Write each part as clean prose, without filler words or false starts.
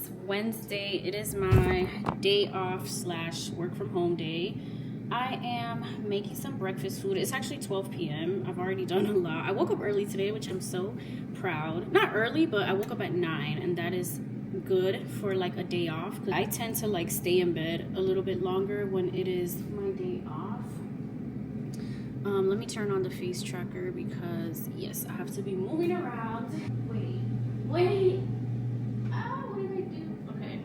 It's Wednesday. It is my day off slash work from home day. I am making some breakfast food. It's actually 12 p.m. I've already done a lot. I woke up early today, which I'm so proud. Not early, but I woke up at 9, and that is good for like a day off. I tend to like stay in bed a little bit longer when it is my day off. Let me turn on the face tracker because yes, I have to be moving around. Wait. Oh, what did I do? Okay.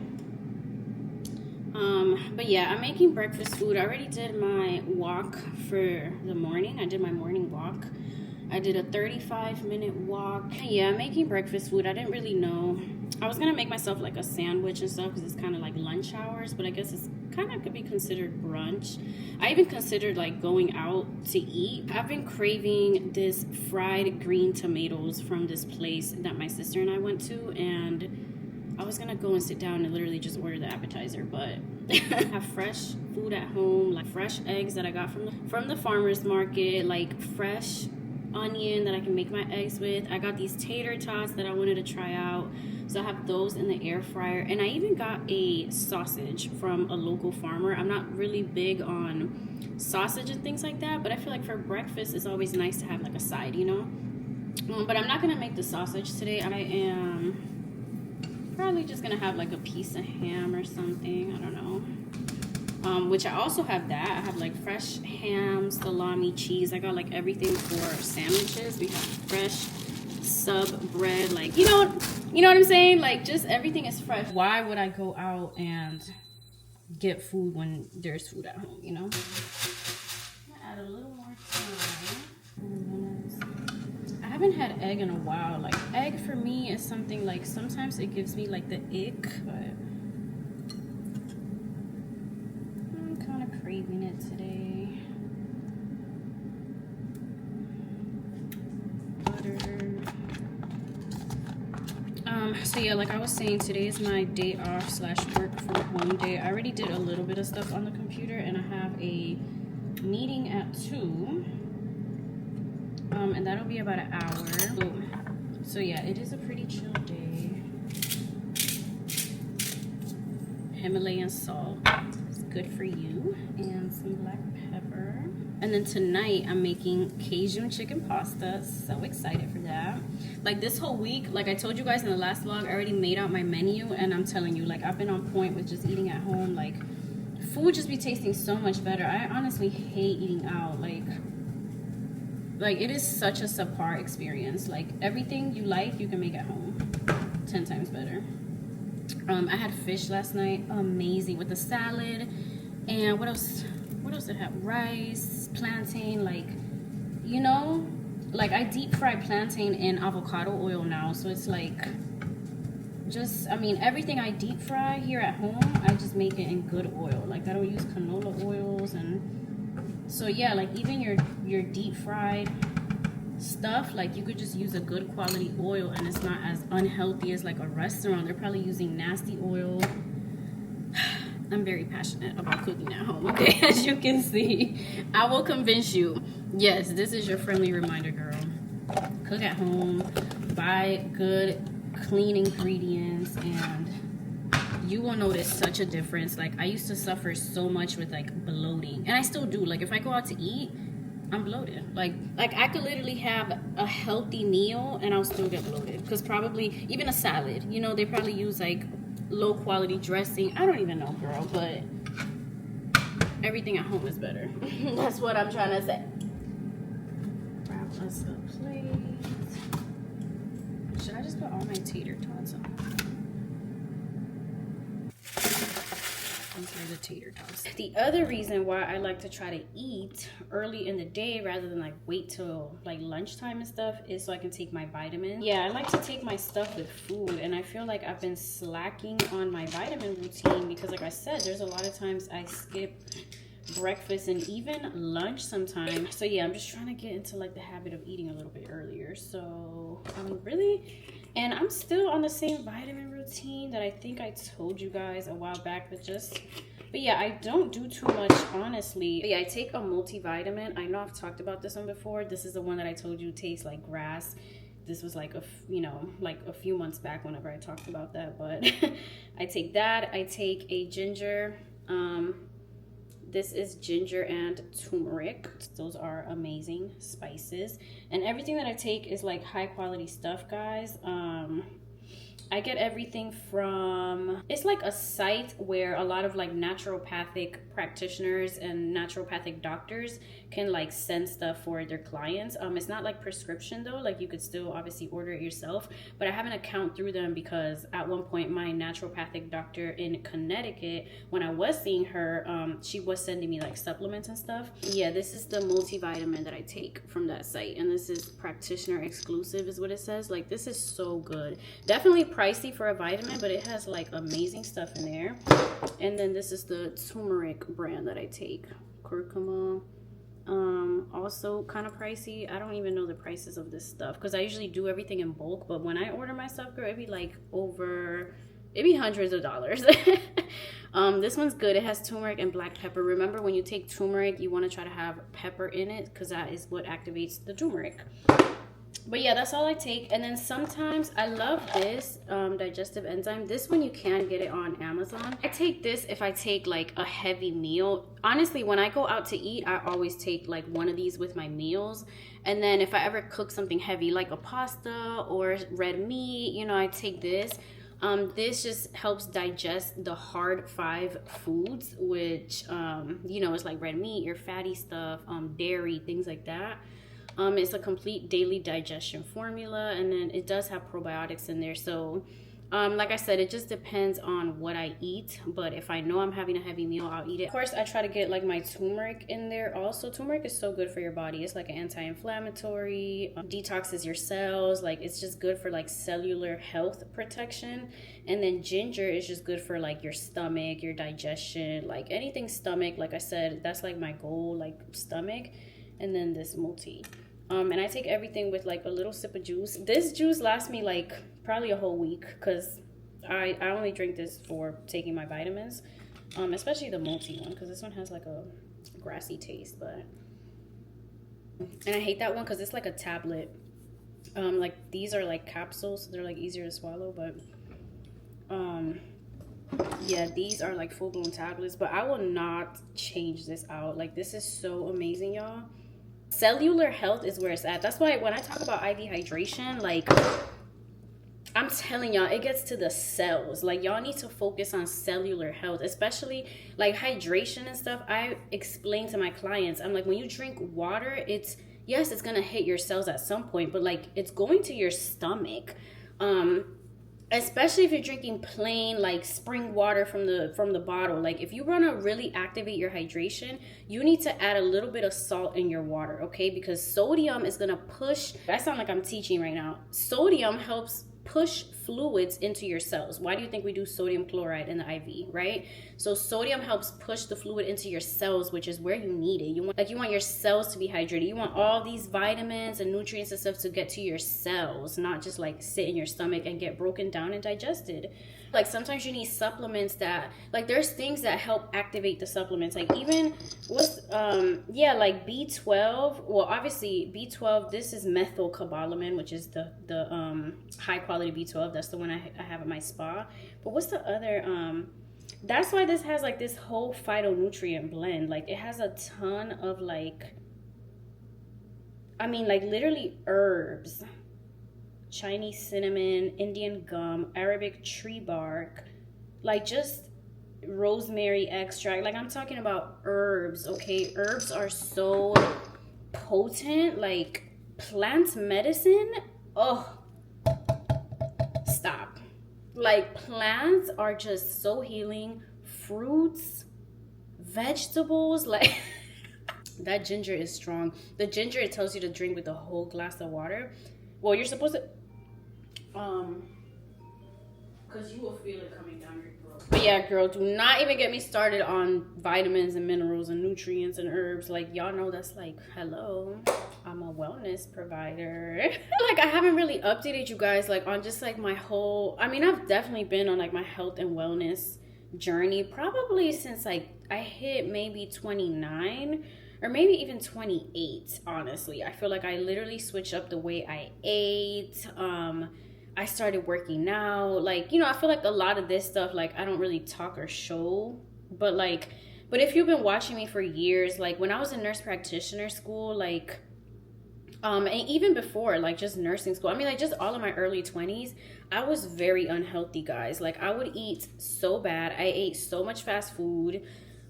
But yeah, I'm making breakfast food. I already did my walk for the morning. I did my morning walk. I did a 35-minute walk. Yeah, I'm making breakfast food. I didn't really know. I was gonna make myself like a sandwich and stuff because it's kind of like lunch hours, but I guess it's kind of could be considered brunch. I even considered like going out to eat. I've been craving this fried green tomatoes from this place that my sister and I went to, and I was gonna go and sit down and literally just order the appetizer, but I have fresh food at home, like fresh eggs that I got from the farmer's market, like fresh onion that I can make my eggs with. I got these tater tots that I wanted to try out, so I have those in the air fryer. And I even got a sausage from a local farmer. I'm not really big on sausage and things like that, but I feel like for breakfast it's always nice to have like a side, you know. But I'm not gonna make the sausage today. I am probably just gonna have like a piece of ham or something, I don't know. Which I also have that. I have like fresh ham, salami, cheese. I got like everything for sandwiches. We have fresh sub bread, like you know what I'm saying? Like just everything is fresh. Why would I go out and get food when there's food at home, you know? I'm gonna add a little more time. I haven't had egg in a while. Like egg for me is something like sometimes it gives me like the ick, but craving it today. Butter. So yeah, like I was saying, today is my day off slash work from home day. I already did a little bit of stuff on the computer, and I have a meeting at 2. And that'll be about an hour. So yeah, it is a pretty chill day. Himalayan salt. Good for you, and some black pepper. And then tonight I'm making Cajun chicken pasta. So excited for that. Like this whole week, like I told you guys in the last vlog, I already made out my menu, and I'm telling you, like I've been on point with just eating at home. Like food just be tasting so much better. I honestly hate eating out. Like it is such a subpar experience. Like everything you like, you can make at home 10 times better. I had fish last night, amazing, with a salad, and what else did I have? Rice, plantain, like, you know, like I deep fry plantain in avocado oil now, so it's like, just, I mean, everything I deep fry here at home, I just make it in good oil. Like I don't use canola oils, and so yeah, like even your deep fried stuff, like you could just use a good quality oil, and it's not as unhealthy as like a restaurant. They're probably using nasty oil. I'm very passionate about cooking at home, okay? As you can see, I will convince you. Yes, this is your friendly reminder, girl. Cook at home, buy good clean ingredients, and you will notice such a difference. Like I used to suffer so much with like bloating, and I still do. Like if I go out to eat, I'm bloated. Like I could literally have a healthy meal and I'll still get bloated, because probably even a salad, you know, they probably use like low quality dressing. I don't even know, girl, but everything at home is better. That's what I'm trying to say. Grab us a plate. Should I just put all my tater tots on? These are the tater tots. The other reason why I like to try to eat early in the day rather than like wait till like lunchtime and stuff is so I can take my vitamins. Yeah, I like to take my stuff with food, and I feel like I've been slacking on my vitamin routine because like I said, there's a lot of times I skip breakfast and even lunch sometimes. So yeah, I'm just trying to get into like the habit of eating a little bit earlier. So and I'm still on the same vitamin routine that I think I told you guys a while back, but yeah, I don't do too much, honestly. But yeah, I take a multivitamin. I know I've talked about this one before. This is the one that I told you tastes like grass. this was like like a few months back whenever I talked about that. But I take that. I take a ginger. This is ginger and turmeric. Those are amazing spices. And everything that I take is like high quality stuff, guys. I get everything from, it's like a site where a lot of like naturopathic practitioners and naturopathic doctors can like send stuff for their clients. It's not like prescription though, like you could still obviously order it yourself, but I have an account through them because at one point my naturopathic doctor in Connecticut, when I was seeing her, she was sending me like supplements and stuff. Yeah, this is the multivitamin that I take from that site, and this is practitioner exclusive is what it says. Like, this is so good. Definitely pricey for a vitamin, but it has like amazing stuff in there. And then this is the turmeric brand that I take, curcuma. Also kind of pricey. I don't even know the prices of this stuff because I usually do everything in bulk, but when I order my stuff, girl, it'd be hundreds of dollars. This one's good. It has turmeric and black pepper. Remember, when you take turmeric, you want to try to have pepper in it because that is what activates the turmeric. But yeah, that's all I take. And then sometimes I love this digestive enzyme. This one you can get it on Amazon. I take this if I take like a heavy meal. Honestly, when I go out to eat, I always take like one of these with my meals. And then if I ever cook something heavy like a pasta or red meat, you know, I take this. This just helps digest the hard 5 foods, which you know, it's like red meat, your fatty stuff, dairy, things like that. It's a complete daily digestion formula, and then it does have probiotics in there. So like I said, it just depends on what I eat, but if I know I'm having a heavy meal, I'll eat it. Of course, I try to get like my turmeric in there also. Turmeric is so good for your body. It's like an anti-inflammatory, detoxes your cells. Like, it's just good for like cellular health protection. And then ginger is just good for like your stomach, your digestion, like anything stomach. Like I said, that's like my goal, like stomach. And then this multi. And I take everything with like a little sip of juice. This juice lasts me like probably a whole week because I only drink this for taking my vitamins, especially the multi one because this one has like a grassy taste. But and I hate that one because it's like a tablet. Like these are like capsules, so they're like easier to swallow. But yeah, these are like full-blown tablets. But I will not change this out. Like, this is so amazing, y'all. Cellular health is where it's at. That's why when I talk about IV hydration, like, I'm telling y'all, it gets to the cells. Like, y'all need to focus on cellular health, especially like hydration and stuff. I explain to my clients, I'm like, when you drink water, yes, it's gonna hit your cells at some point, but like, it's going to your stomach. Especially if you're drinking plain like spring water from the bottle. Like, if you want to really activate your hydration, you need to add a little bit of salt in your water, okay? Because sodium is going to push, I sound like I'm teaching right now. Sodium helps push fluids into your cells. Why do you think we do sodium chloride in the IV, right? So sodium helps push the fluid into your cells, which is where you need it. You want your cells to be hydrated. You want all these vitamins and nutrients and stuff to get to your cells, not just like sit in your stomach and get broken down and digested. Like, sometimes you need supplements that, like, there's things that help activate the supplements. Like, even with like B12. Well, obviously B12, this is methylcobalamin, which is the high quality B12. That's the one I have at my spa. But what's the other that's why this has like this whole phytonutrient blend. Like, it has a ton of like, I mean, like literally herbs. Chinese cinnamon, Indian gum, Arabic tree bark, like just rosemary extract. Like, I'm talking about herbs, okay? Herbs are so potent, like plant medicine. Oh, stop. Like, plants are just so healing. Fruits, vegetables, like that ginger is strong. The ginger, it tells you to drink with a whole glass of water. Well, you're supposed to, because you will feel it coming down your throat. But yeah, girl, do not even get me started on vitamins and minerals and nutrients and herbs. Like, y'all know that's like, hello, I'm a wellness provider. Like, I haven't really updated you guys like on just like my whole, I mean, I've definitely been on like my health and wellness journey probably since like I hit maybe 29. or maybe even 28, honestly. I feel like I literally switched up the way I ate. I started working out. Like, I feel like a lot of this stuff, like, I don't really talk or show, but like, but if you've been watching me for years, like when I was in nurse practitioner school, like, and even before, like just nursing school, I mean, like just all of my early 20s, I was very unhealthy, guys. Like I would eat so bad. I ate so much fast food.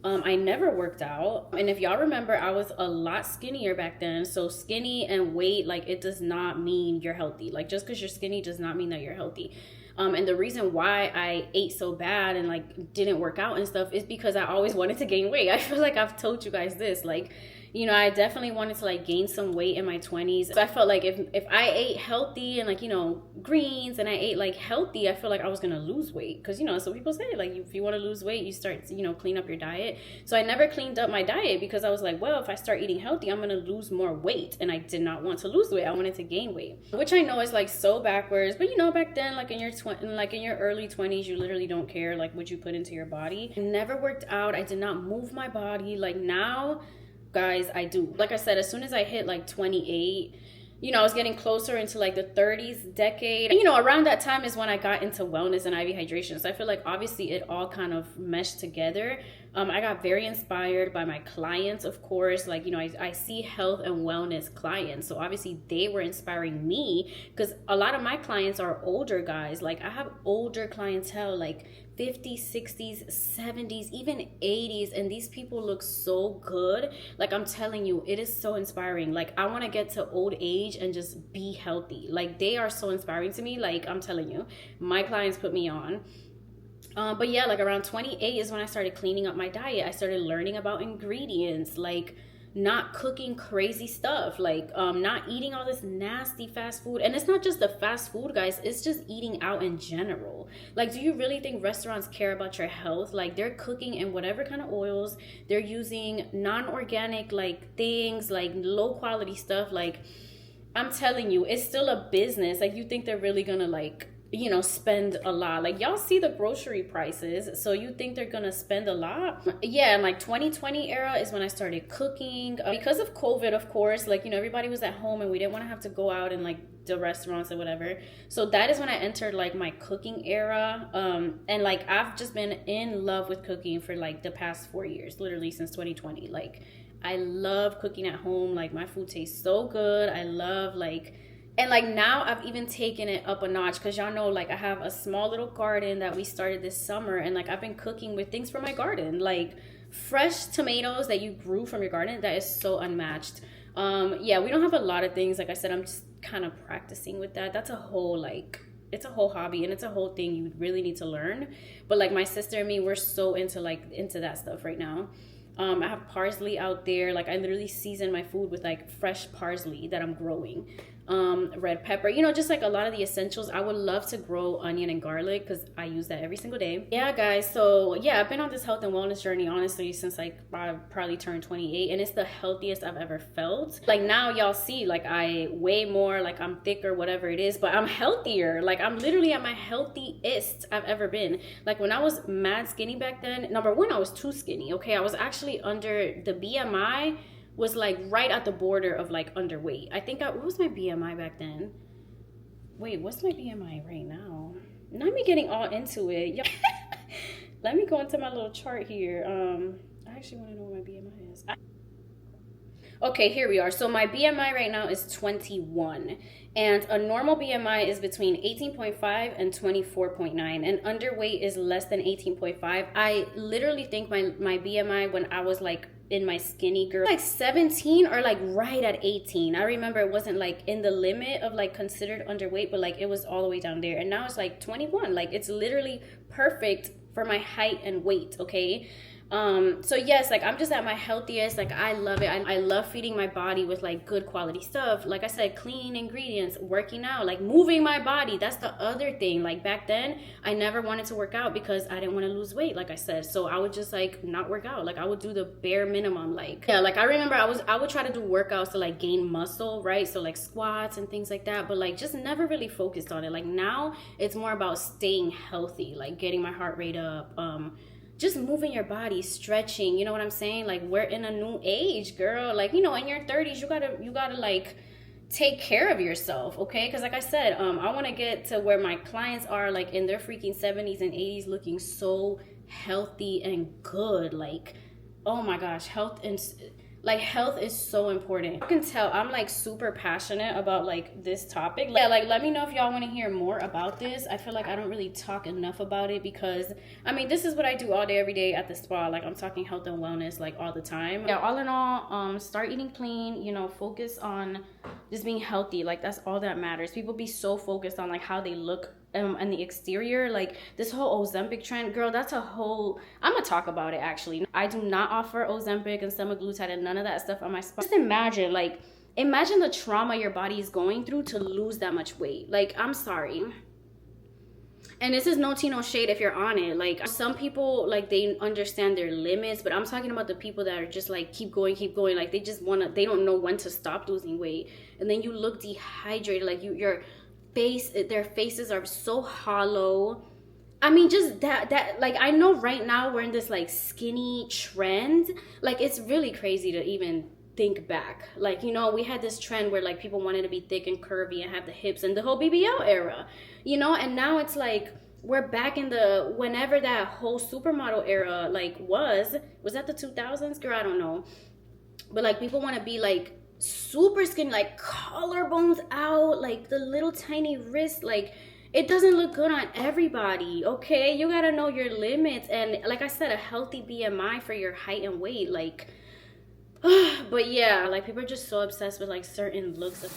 I never worked out. And if y'all remember, I was a lot skinnier back then. So skinny and weight, like it does not mean you're healthy. Like just because you're skinny does not mean that you're healthy. And the reason why I ate so bad and like didn't work out and stuff is because I always wanted to gain weight. I feel like I've told you guys this, like, I definitely wanted to like gain some weight in my 20s. So I felt like if I ate healthy and like, greens, and I ate like healthy, I feel like I was going to lose weight. Cause so people say like, if you want to lose weight, you start, clean up your diet. So I never cleaned up my diet because I was like, well, if I start eating healthy, I'm going to lose more weight. And I did not want to lose weight. I wanted to gain weight, which I know is like so backwards. But back then, like in your early 20s, you literally don't care like what you put into your body. I never worked out. I did not move my body. Like now, guys, I do. Like I said, as soon as I hit like 28, I was getting closer into like the 30s decade. And, around that time is when I got into wellness and IV hydration. So I feel like obviously it all kind of meshed together. I got very inspired by my clients, of course. Like, I see health and wellness clients. So obviously they were inspiring me because a lot of my clients are older guys. Like I have older clientele, like 50s, 60s, 70s, even 80s, and these people look so good. Like I'm telling you, it is so inspiring. Like I want to get to old age and just be healthy. Like they are so inspiring to me. Like I'm telling you, my clients put me on. But yeah, like around 28 is when I started cleaning up my diet. I started learning about ingredients, like not cooking crazy stuff, like not eating all this nasty fast food. And it's not just the fast food, guys, it's just eating out in general. Like, do you really think restaurants care about your health? Like they're cooking in whatever kind of oils, they're using non-organic like things, like low quality stuff. Like I'm telling you, it's still a business. Like you think they're really gonna like spend a lot. Like y'all see the grocery prices, so you think they're gonna spend a lot? Yeah, and like 2020 era is when I started cooking because of COVID, of course. Like everybody was at home and we didn't want to have to go out and like the restaurants or whatever. So that is when I entered like my cooking era. And like I've just been in love with cooking for like the past 4 years, literally since 2020. Like I love cooking at home. Like my food tastes so good. I love and like now I've even taken it up a notch because y'all know like I have a small little garden that we started this summer, and like I've been cooking with things from my garden, like fresh tomatoes that you grew from your garden. That is so unmatched. Yeah, we don't have a lot of things. Like I said, I'm just kind of practicing with that. That's a whole it's a whole hobby and it's a whole thing you really need to learn. But like my sister and me, we're so into that stuff right now. I have parsley out there. Like I literally season my food with like fresh parsley that I'm growing. Red pepper, just like a lot of the essentials. I would love to grow onion and garlic because I use that every single day. Yeah, guys. So yeah, I've been on this health and wellness journey, honestly, since like I probably turned 28, and it's the healthiest I've ever felt. Like now y'all see, like I weigh more, like I'm thicker, whatever it is, but I'm healthier. Like I'm literally at my healthiest I've ever been. Like when I was mad skinny back then, number one, I was too skinny. Okay, I was actually under the BMI was like right at the border of like underweight. I think what was my BMI back then? Wait, what's my BMI right now? Not me getting all into it. Let me go into my little chart here. I actually want to know what my BMI is. Okay, here we are. So my BMI right now is 21, and a normal BMI is between 18.5 and 24.9, and underweight is less than 18.5. I literally think my BMI when I was like in my skinny girl, like 17 or like right at 18. I remember it wasn't like in the limit of like considered underweight, but like it was all the way down there. And now it's like 21. Like it's literally perfect for my height and weight, okay? So yes, like I'm just at my healthiest. Like I love it. I love feeding my body with like good quality stuff. Like I said, clean ingredients, working out, like moving my body. That's the other thing. Like back then I never wanted to work out because I didn't want to lose weight, like I said. So I would just like not work out. Like I would do the bare minimum. Like yeah, like I remember I would try to do workouts to like gain muscle, right? So like squats and things like that, but like just never really focused on it. Like now it's more about staying healthy, like getting my heart rate up, just moving your body, stretching, you know what I'm saying? Like, we're in a new age, girl. Like, you know, in your 30s, you gotta like take care of yourself, okay? Because like I said, I want to get to where my clients are, like in their freaking 70s and 80s, looking so healthy and good. Like, oh my gosh, health is so important. You can tell I'm like super passionate about like this topic. Yeah, like let me know if y'all want to hear more about this. I feel like I don't really talk enough about it, because I mean, this is what I do all day every day at the spa. Like, I'm talking health and wellness like all the time. Yeah, all in all, start eating clean, you know, focus on just being healthy. Like, that's all that matters. People be so focused on like how they look and the exterior. Like, this whole Ozempic trend, girl, that's a whole, I'm gonna talk about it actually. I do not offer Ozempic and semaglutide and none of that stuff on my spa. Just imagine the trauma your body is going through to lose that much weight. Like, I'm sorry. And this is no tea, no shade if you're on it. Like, some people, like, they understand their limits, but I'm talking about the people that are just like, keep going. Like, they don't know when to stop losing weight. And then you look dehydrated, like their faces are so hollow. I mean, just that like, I know right now we're in this like skinny trend. Like, it's really crazy to even think back. Like, you know, we had this trend where like people wanted to be thick and curvy and have the hips, and the whole BBL era, you know. And now it's like we're back in the, whenever that whole supermodel era like was that the 2000s, girl? I don't know. But like, people want to be like super skinny, like collarbones out, like the little tiny wrist. Like, it doesn't look good on everybody, okay? You gotta know your limits. And like I said, a healthy BMI for your height and weight. Like, but yeah, like, people are just so obsessed with like certain looks of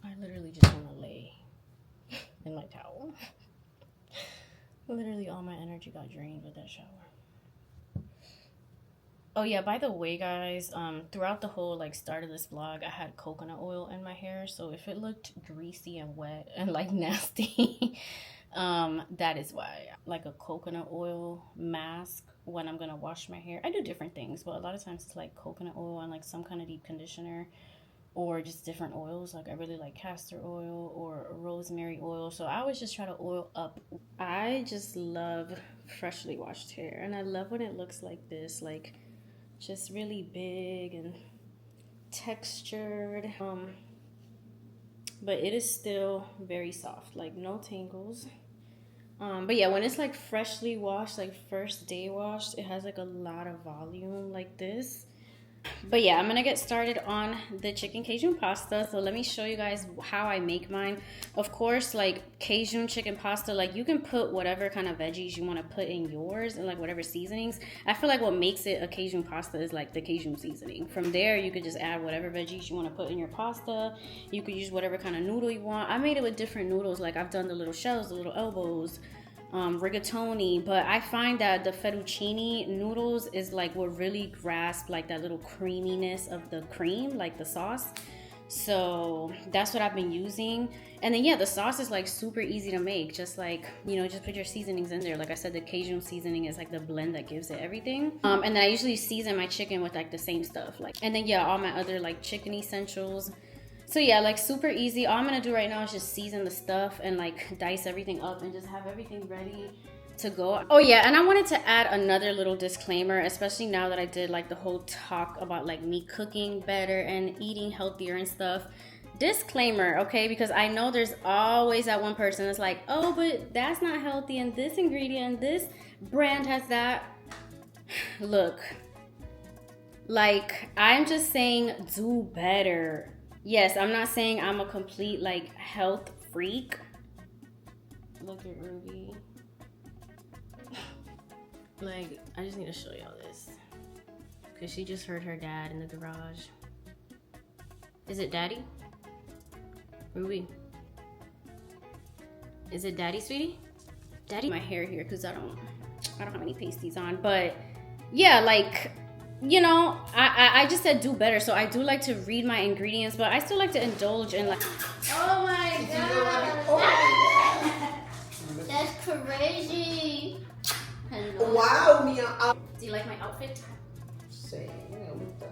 I literally just want to lay in my towel. Literally all my energy got drained with that shower. Oh yeah, by the way, guys, throughout the whole like start of this vlog, I had coconut oil in my hair, so if it looked greasy and wet and like nasty, that is why. Like a coconut oil mask when I'm gonna wash my hair. I do different things, but a lot of times it's like coconut oil and like some kind of deep conditioner, or just different oils. Like, I really like castor oil or rosemary oil, so I always just try to oil up. I just love freshly washed hair, and I love when it looks like this, like just really big and textured, but it is still very soft, like no tangles. But yeah, when it's like freshly washed, like first day washed, it has like a lot of volume like this. But yeah, I'm gonna get started on the chicken Cajun pasta. So let me show you guys how I make mine. Of course, like Cajun chicken pasta, like you can put whatever kind of veggies you want to put in yours and like whatever seasonings. I feel like what makes it a Cajun pasta is like the Cajun seasoning. From there, you could just add whatever veggies you want to put in your pasta. You could use whatever kind of noodle you want. I made it with different noodles. Like, I've done the little shells, the little elbows, rigatoni, but I find that the fettuccine noodles is like what really grasp like that little creaminess of the cream, like the sauce. So that's what I've been using. And then yeah, the sauce is like super easy to make. Just like, you know, just put your seasonings in there. Like I said, the Cajun seasoning is like the blend that gives it everything. And then I usually season my chicken with like the same stuff, like, and then yeah, all my other like chicken essentials. So yeah, like super easy. All I'm gonna do right now is just season the stuff and like dice everything up and just have everything ready to go. Oh yeah, and I wanted to add another little disclaimer, especially now that I did like the whole talk about like me cooking better and eating healthier and stuff. Disclaimer, okay, because I know there's always that one person that's like, oh, but that's not healthy and this ingredient, this brand has that. Look, like, I'm just saying do better. Yes, I'm not saying I'm a complete like health freak. Look at Ruby. Like, I just need to show y'all this, because she just heard her dad in the garage. Is it daddy? Ruby? Is it daddy, sweetie? Daddy? My hair here, because I don't have any pasties on. But yeah, like, You know, I just said do better, so I do like to read my ingredients, but I still like to indulge in like. Oh my god! That's crazy. Hello. Wow, Mia. Do you like my outfit? Sí, me gusta.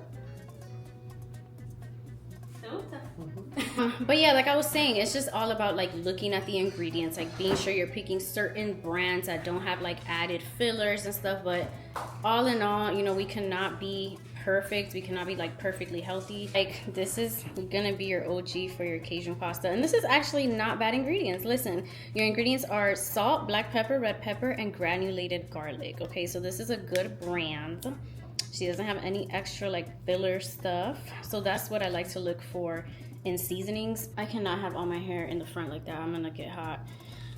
But yeah, like I was saying, it's just all about like looking at the ingredients, like being sure you're picking certain brands that don't have like added fillers and stuff. But all in all, you know, we cannot be perfect. We cannot be like perfectly healthy. Like this is gonna be your OG for your Cajun pasta, and this is actually not bad ingredients. Listen, your ingredients are salt, black pepper, red pepper, and granulated garlic. Okay, so this is a good brand. She doesn't have any extra like filler stuff. So that's what I like to look for in seasonings. I cannot have all my hair in the front like that. I'm gonna get hot.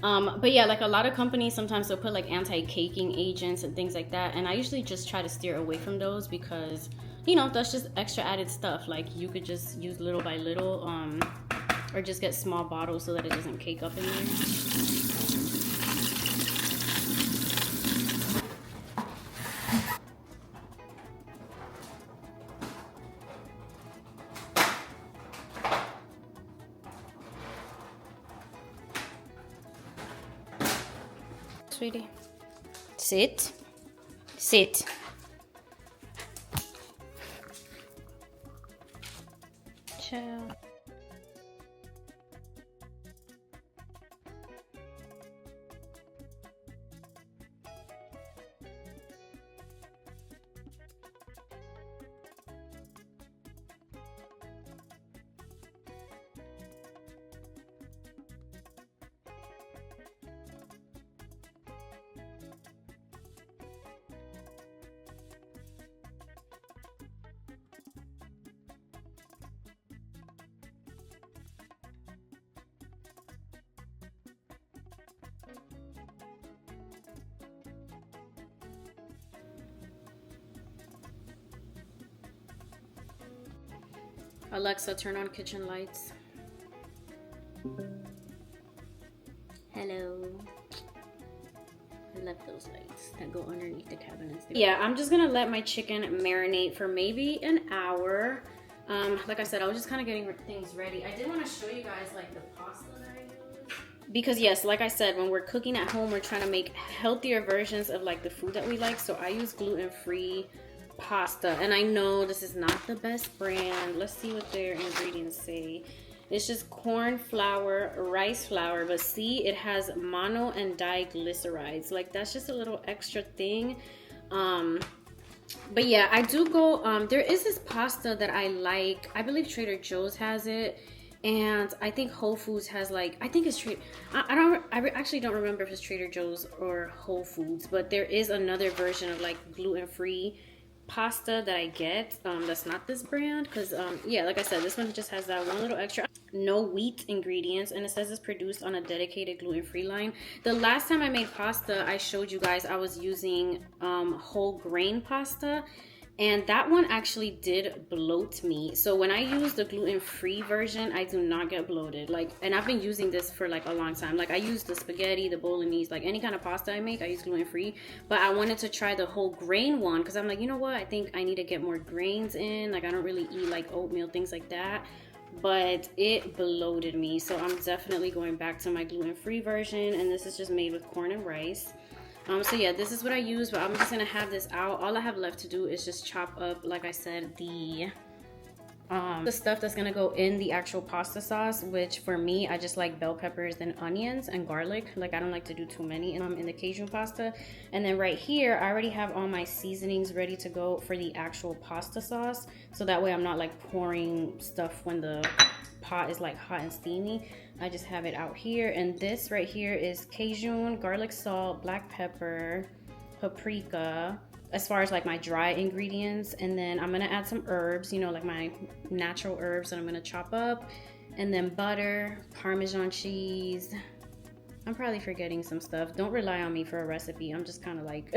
But yeah, like a lot of companies, sometimes they'll put like anti-caking agents and things like that. And I usually just try to steer away from those because, you know, that's just extra added stuff. Like you could just use little by little or just get small bottles so that it doesn't cake up in there. Sweetie, sit, sit. Chill. Alexa, turn on kitchen lights. Hello. I love those lights that go underneath the cabinets. Yeah, I'm just gonna let my chicken marinate for maybe an hour. Like I said, I was just kind of getting things ready. I did want to show you guys like the pasta that I use. Because yes, like I said, when we're cooking at home, we're trying to make healthier versions of like the food that we like. So I use gluten-free pasta, and I know this is not the best brand. Let's see what their ingredients say. It's just corn flour, rice flour, but see, it has mono and diglycerides. Like that's just a little extra thing. But yeah, I do go, there is this pasta that I like. I believe Trader Joe's has it, and I think Whole Foods has like, I think it's I actually don't remember if it's Trader Joe's or Whole Foods, but there is another version of like gluten-free pasta that I get that's not this brand, because yeah, like I said, this one just has that one little extra. No wheat ingredients, and it says it's produced on a dedicated gluten-free line. The last time I made pasta, I showed you guys I was using whole grain pasta, and that one actually did bloat me. So when I use the gluten-free version, I do not get bloated. Like, and I've been using this for like a long time. Like I use the spaghetti, the bolognese, like any kind of pasta I make, I use gluten-free. But I wanted to try the whole grain one because I'm like, you know what? I think I need to get more grains in. Like I don't really eat like oatmeal, things like that. But it bloated me. So I'm definitely going back to my gluten-free version. And this is just made with corn and rice. So yeah, this is what I use, but I'm just gonna have this out. All I have left to do is just chop up, like I said, the stuff that's gonna go in the actual pasta sauce, which for me, I just like bell peppers and onions and garlic. Like I don't like to do too many in the Cajun pasta. And then right here, I already have all my seasonings ready to go for the actual pasta sauce. So that way I'm not like pouring stuff when the pot is like hot and steamy. I just have it out here. And this right here is Cajun, garlic salt, black pepper, paprika, as far as like my dry ingredients. And then I'm gonna add some herbs, you know, like my natural herbs that I'm gonna chop up. And then butter, Parmesan cheese. I'm probably forgetting some stuff. Don't rely on me for a recipe. I'm just kind of like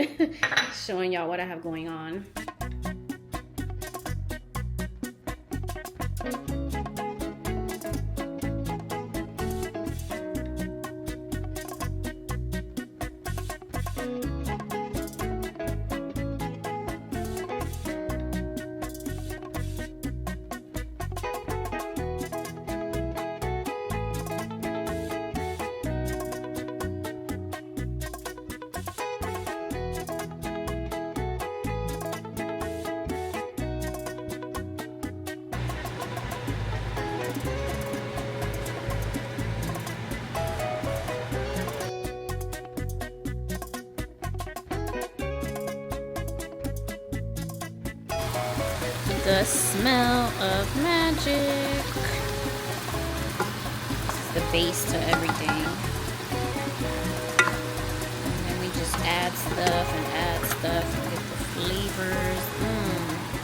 showing y'all what I have going on. The smell of magic. This is the base to everything. And then we just add stuff and get the flavors.